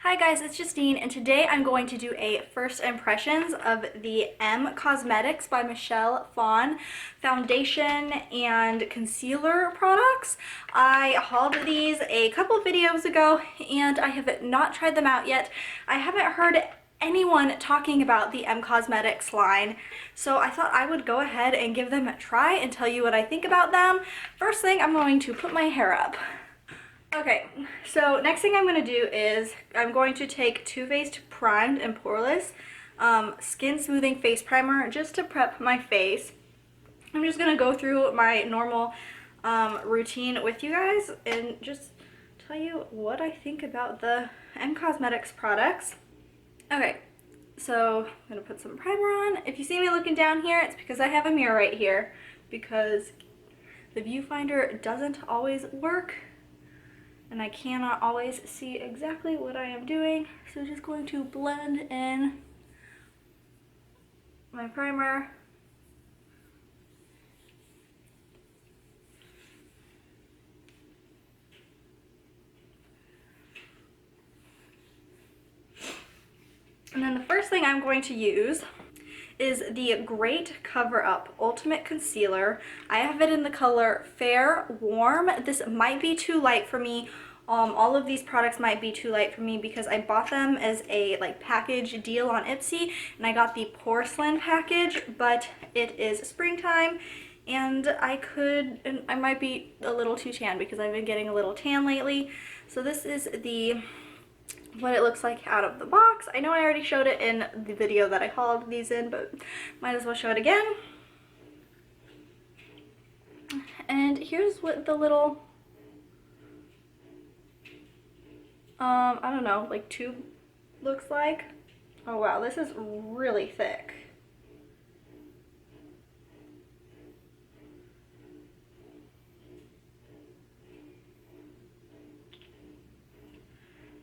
Hi guys, it's Justine, and today I'm going to do a first impressions of the M Cosmetics by Michelle Phan foundation and concealer products. I hauled these a couple videos ago and I have not tried them out yet. I haven't heard anyone talking about the M Cosmetics line, so I thought I would go ahead and give them a try and tell you what I think about them. First thing, I'm going to put my hair up. Okay, so next thing I'm going to do is I'm going to take Too Faced Primed and Poreless Skin Smoothing Face Primer just to prep my face. I'm just going to go through my normal routine with you guys and just tell you what I think about the M Cosmetics products. Okay, so I'm going to put some primer on. If you see me looking down here, it's because I have a mirror right here because the viewfinder doesn't always work and I cannot always see exactly what I am doing. So just going to blend in my primer. And then the first thing I'm going to use is the Great Cover Up Ultimate Concealer. I have it in the color Fair Warm. This might be too light for me. All of these products might be too light for me because I bought them as a package deal on Ipsy, and I got the porcelain package, but it is springtime and I might be a little too tan because I've been getting a little tan lately. So this is what it looks like out of the box. I know I already showed it in the video that I hauled these in, but might as well show it again. And here's what the little, I don't know, tube looks like. Oh wow, this is really thick.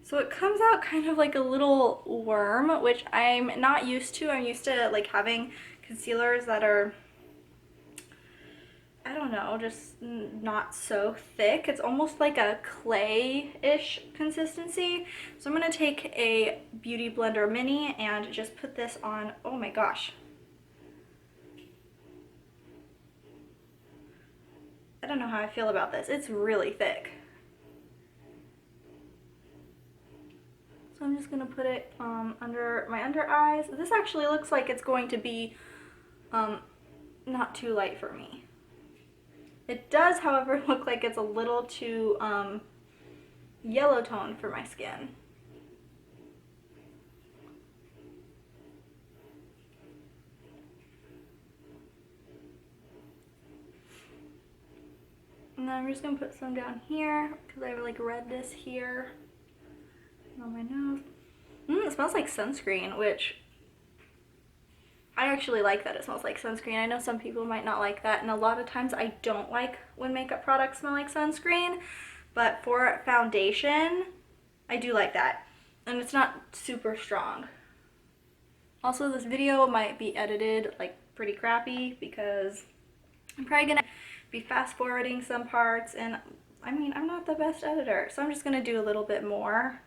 So it comes out kind of like a little worm, which I'm not used to. I'm used to having concealers that are, I don't know, just not so thick. It's almost like a clay-ish consistency. So I'm going to take a Beauty Blender Mini and just put this on. Oh my gosh. I don't know how I feel about this. It's really thick. So I'm just going to put it under my under eyes. This actually looks like it's going to be not too light for me. It does, however, look like it's a little too yellow toned for my skin. And then I'm just going to put some down here because I have redness here and on my nose. It smells like sunscreen, which I actually like that it smells like sunscreen. I know some people might not like that, and a lot of times I don't like when makeup products smell like sunscreen, but for foundation, I do like that. And it's not super strong. Also, this video might be edited pretty crappy because I'm probably gonna be fast forwarding some parts, and I mean, I'm not the best editor, so I'm just gonna do a little bit more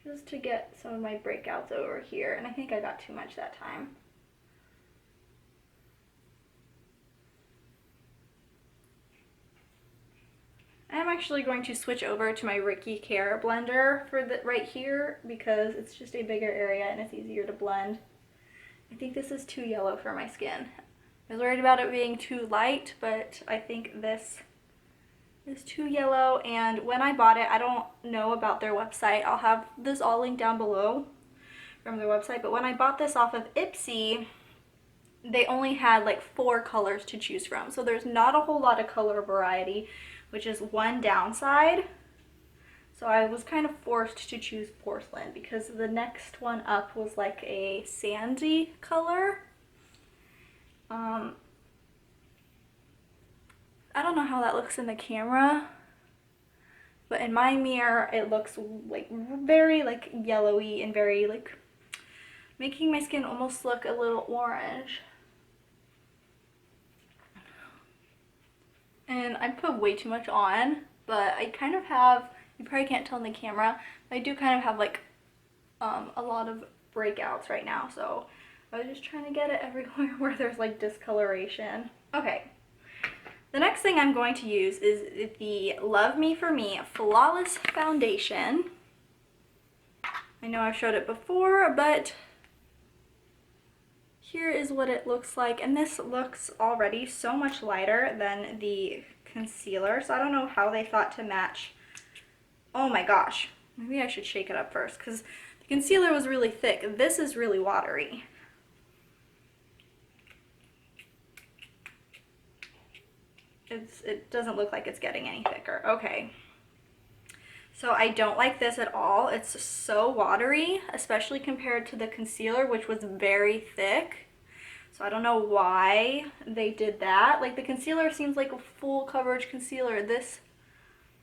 just to get some of my breakouts over here, and I think I got too much that time. I'm actually going to switch over to my Ricky Care blender for right here because it's just a bigger area and it's easier to blend. I think this is too yellow for my skin. I was worried about it being too light, but I think this is too yellow, and when I bought it, I don't know about their website. I'll have this all linked down below from their website, but when I bought this off of Ipsy, they only had 4 colors to choose from, so there's not a whole lot of color variety, which is one downside. So I was kind of forced to choose porcelain because the next one up was a sandy color. I don't know how that looks in the camera, but in my mirror it looks very yellowy and very making my skin almost look a little orange. And I put way too much on. but I kind of have, you probably can't tell in the camera, I do kind of have like a lot of breakouts right now, so I was just trying to get it everywhere where there's like discoloration. Okay, the next thing I'm going to use is the Love Me For Me Flawless Foundation. I know I've showed it before, but here is what it looks like, and this looks already so much lighter than the concealer, so I don't know how they thought to match. Oh my gosh, maybe I should shake it up first, because the concealer was really thick. This is really watery. It doesn't look like it's getting any thicker. Okay. So I don't like this at all. It's so watery, especially compared to the concealer, which was very thick. So I don't know why they did that. Like the concealer seems like a full coverage concealer. This,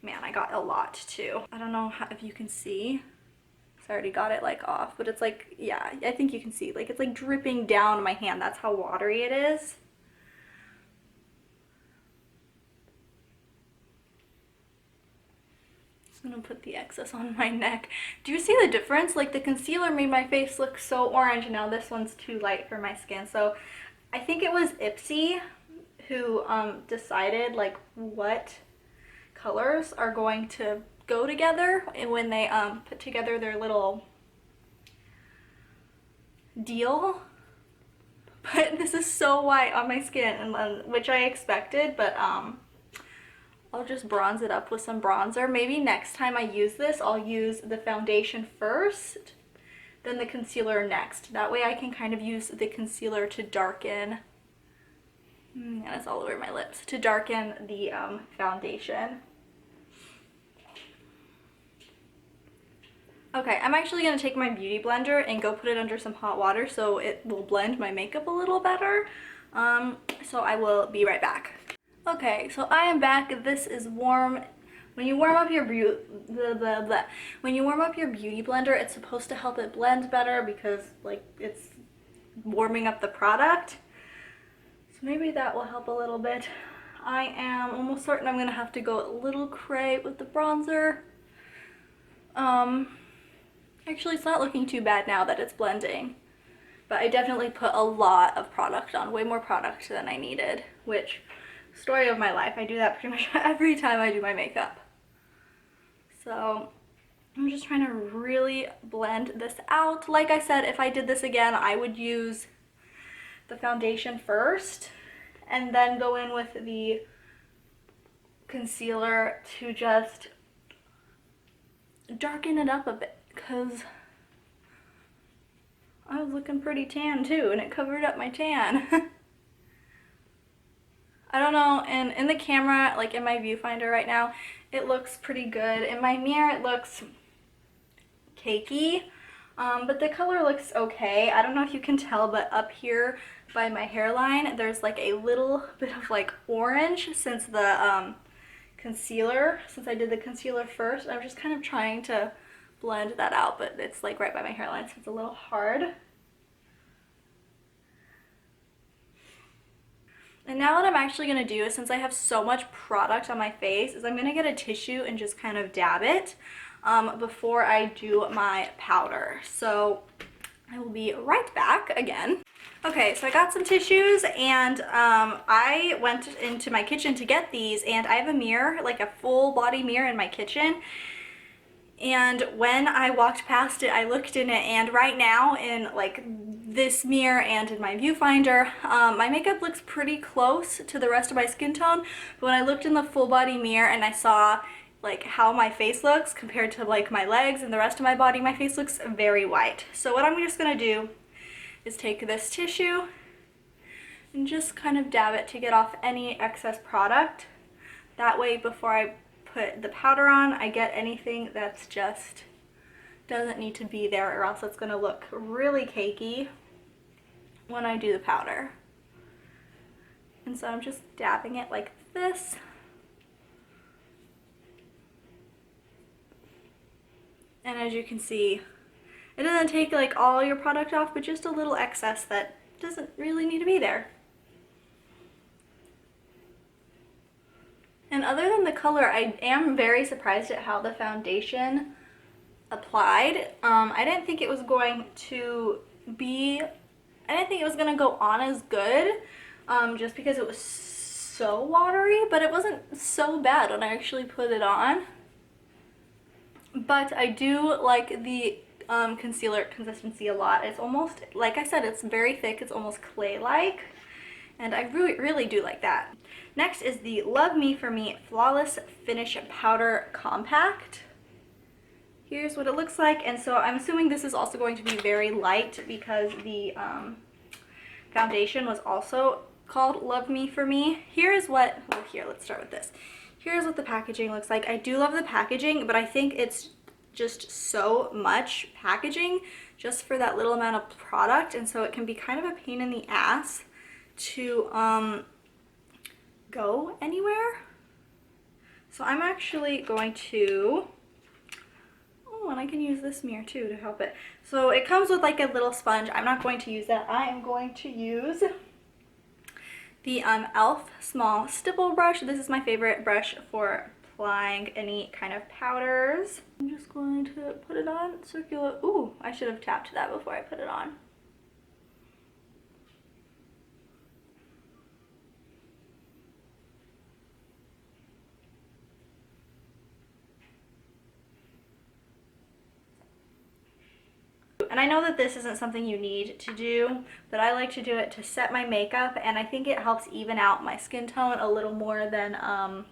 man, I got a lot too. I don't know if you can see. I already got it like off, but it's like, yeah, I think you can see. Like it's like dripping down my hand. That's how watery it is. I'm gonna put the excess on my neck. Do you see the difference? Like the concealer made my face look so orange, and now this one's too light for my skin. So I think it was Ipsy who decided like what colors are going to go together, and when they put together their little deal. But this is so white on my skin, and which I expected, but I'll just bronze it up with some bronzer. Maybe next time I use this, I'll use the foundation first, then the concealer next. That way I can kind of use the concealer to darken, and it's all over my lips, to darken the foundation. Okay, I'm actually going to take my beauty blender and go put it under some hot water so it will blend my makeup a little better. So I will be right back. Okay, so I am back. This is warm. When you warm up your beauty blender, it's supposed to help it blend better because like it's warming up the product. So maybe that will help a little bit. I am almost certain I'm gonna have to go a little cray with the bronzer. Actually, it's not looking too bad now that it's blending, but I definitely put a lot of product on, way more product than I needed, which, story of my life, I do that pretty much every time I do my makeup. So I'm just trying to really blend this out. Like I said, if I did this again, I would use the foundation first and then go in with the concealer to just darken it up a bit, because I was looking pretty tan too, and it covered up my tan. I don't know, and in the camera, like in my viewfinder right now, it looks pretty good. In my mirror, it looks cakey, but the color looks okay. I don't know if you can tell, but up here by my hairline, there's like a little bit of like orange since the concealer, since I did the concealer first. I'm just kind of trying to blend that out, but it's like right by my hairline, so it's a little hard. And now what I'm actually going to do is, since I have so much product on my face, is I'm going to get a tissue and just kind of dab it before I do my powder. So I will be right back again. Okay, so I got some tissues, and I went into my kitchen to get these, and I have a mirror, like a full body mirror in my kitchen. And when I walked past it, I looked in it, and right now in like this mirror and in my viewfinder, my makeup looks pretty close to the rest of my skin tone. But when I looked in the full body mirror and I saw like how my face looks compared to like my legs and the rest of my body, my face looks very white. So what I'm just gonna do is take this tissue and just kind of dab it to get off any excess product. That way, before I put the powder on, I get anything that's just doesn't need to be there, or else it's gonna look really cakey when I do the powder. And so I'm just dabbing it like this. And as you can see, it doesn't take like all your product off, but just a little excess that doesn't really need to be there. And And other than the color, I am very surprised at how the foundation applied. I didn't think it was going to be, I didn't think it was gonna go on as good, just because it was so watery, but it wasn't so bad when I actually put it on. But I do like the concealer consistency a lot. It's almost, like I said, it's very thick. It's almost clay-like, and I really do like that. Next is the Love Me For Me Flawless Finish Powder Compact. Here's what it looks like, and so I'm assuming this is also going to be very light because the foundation was also called Love Me For Me. Here's what, well, here, let's start with this. Here's what the packaging looks like. I do love the packaging, but I think it's just so much packaging just for that little amount of product, and so it can be kind of a pain in the ass to go anywhere. So I'm actually going to, oh, and I can use this mirror too to help it. So it comes with like a little sponge. I'm not going to use that. I am going to use the e.l.f. small stipple brush. This is my favorite brush for applying any kind of powders. I'm just going to put it on circular. Ooh, I should have tapped that before I put it on. And I know that this isn't something you need to do, but I like to do it to set my makeup, and I think it helps even out my skin tone a little more than a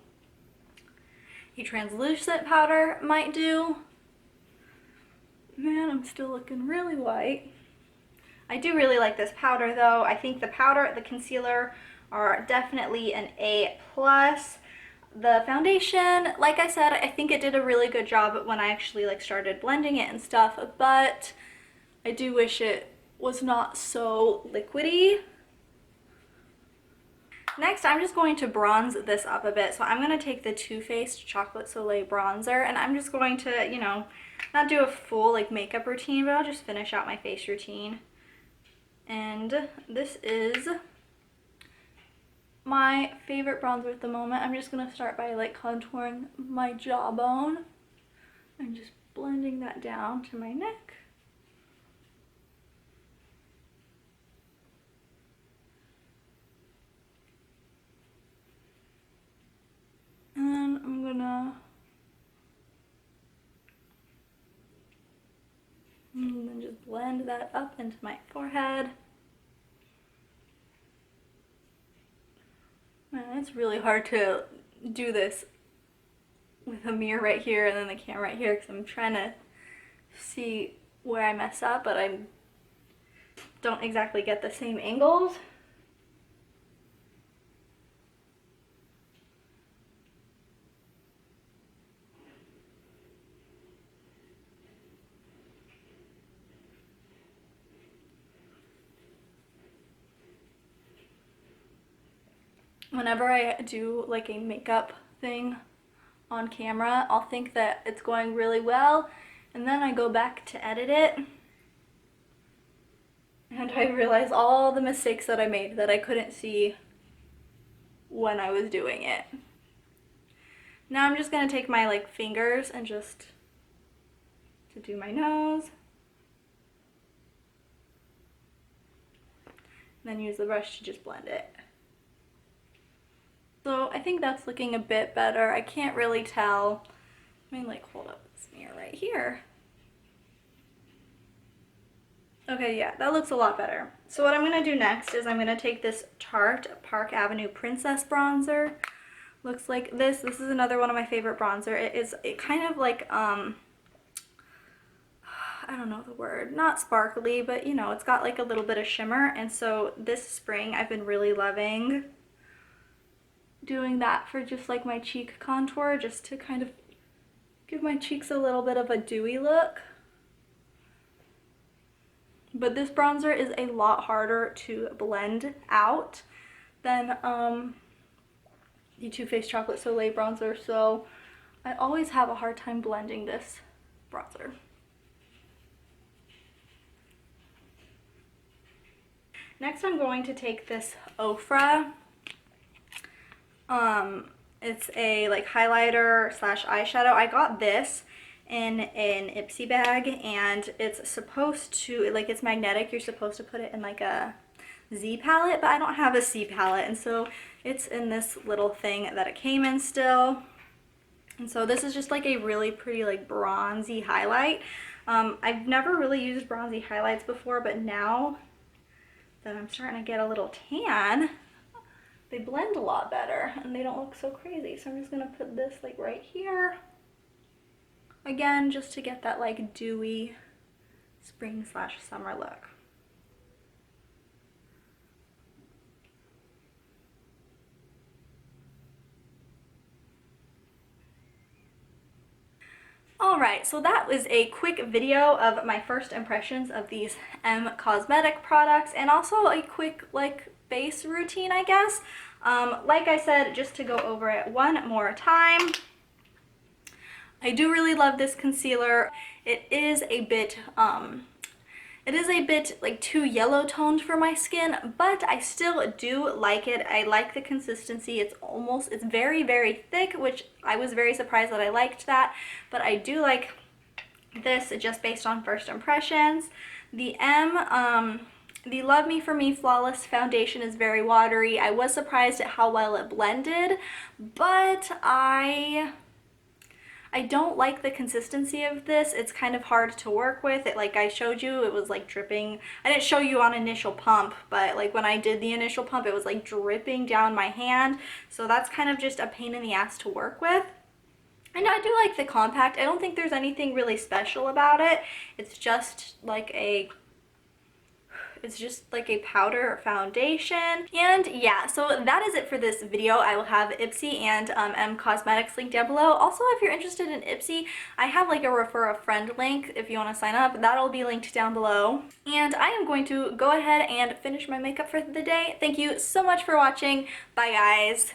translucent powder might do. Man, I'm still looking really white. I do really like this powder though. I think the powder, the concealer are definitely an A+. The foundation, like I said, I think it did a really good job when I actually like started blending it and stuff, but I do wish it was not so liquidy. Next, I'm just going to bronze this up a bit. So I'm going to take the Too Faced Chocolate Soleil bronzer, and I'm just going to, you know, not do a full like makeup routine, but I'll just finish out my face routine. And this is my favorite bronzer at the moment. I'm just going to start by like contouring my jawbone and just blending that down to my neck. And then I'm gonna and then just blend that up into my forehead. Man, it's really hard to do this with a mirror right here and then the camera right here because I'm trying to see where I mess up, but I don't exactly get the same angles. Whenever I do like a makeup thing on camera, I'll think that it's going really well, and then I go back to edit it, and I realize all the mistakes that I made that I couldn't see when I was doing it. Now I'm just gonna take my like fingers and just to do my nose, and then use the brush to just blend it. So I think that's looking a bit better. I can't really tell. Let me like hold up this mirror right here. Okay, yeah, that looks a lot better. So what I'm gonna do next is I'm gonna take this Tarte Park Avenue Princess bronzer. Looks like this. This is another one of my favorite bronzer. It kind of like, I don't know the word, not sparkly, but you know, it's got like a little bit of shimmer. And so this spring I've been really loving doing that for just like my cheek contour, just to kind of give my cheeks a little bit of a dewy look. But this bronzer is a lot harder to blend out than the Too Faced Chocolate Soleil bronzer, so I always have a hard time blending this bronzer. Next, I'm going to take this Ofra It's a like highlighter slash eyeshadow. I got this in an Ipsy bag, and it's supposed to, like, it's magnetic. You're supposed to put it in like a Z palette, but I don't have a C palette, and so it's in this little thing that it came in still. And so this is just like a really pretty like bronzy highlight. I've never really used bronzy highlights before, but now that I'm starting to get a little tan, they blend a lot better and they don't look so crazy. So I'm just gonna put this like right here. Again, just to get that like dewy spring slash summer look. Alright, so that was a quick video of my first impressions of these Cosmetic products, and also a quick like base routine, I guess. Like I said, just to go over it one more time, I do really love this concealer. It is a bit like too yellow toned for my skin, but I still do like it. I like the consistency. It's very, very thick, which I was very surprised that I liked that, but I do like this just based on first impressions. The the Love Me For Me Flawless Foundation is very watery. I was surprised at how well it blended, but I don't like the consistency of this. It's kind of hard to work with. It, like I showed you, it was like dripping. I didn't show you on initial pump, but like when I did the initial pump, it was like dripping down my hand. So that's kind of just a pain in the ass to work with. And I do like the compact. I don't think there's anything really special about it. It's just like a powder foundation. And yeah, so that is it for this video. I will have Ipsy and Cosmetics linked down below. Also, if you're interested in Ipsy, I have like a refer a friend link if you want to sign up. That'll be linked down below. And I am going to go ahead and finish my makeup for the day. Thank you so much for watching. Bye guys.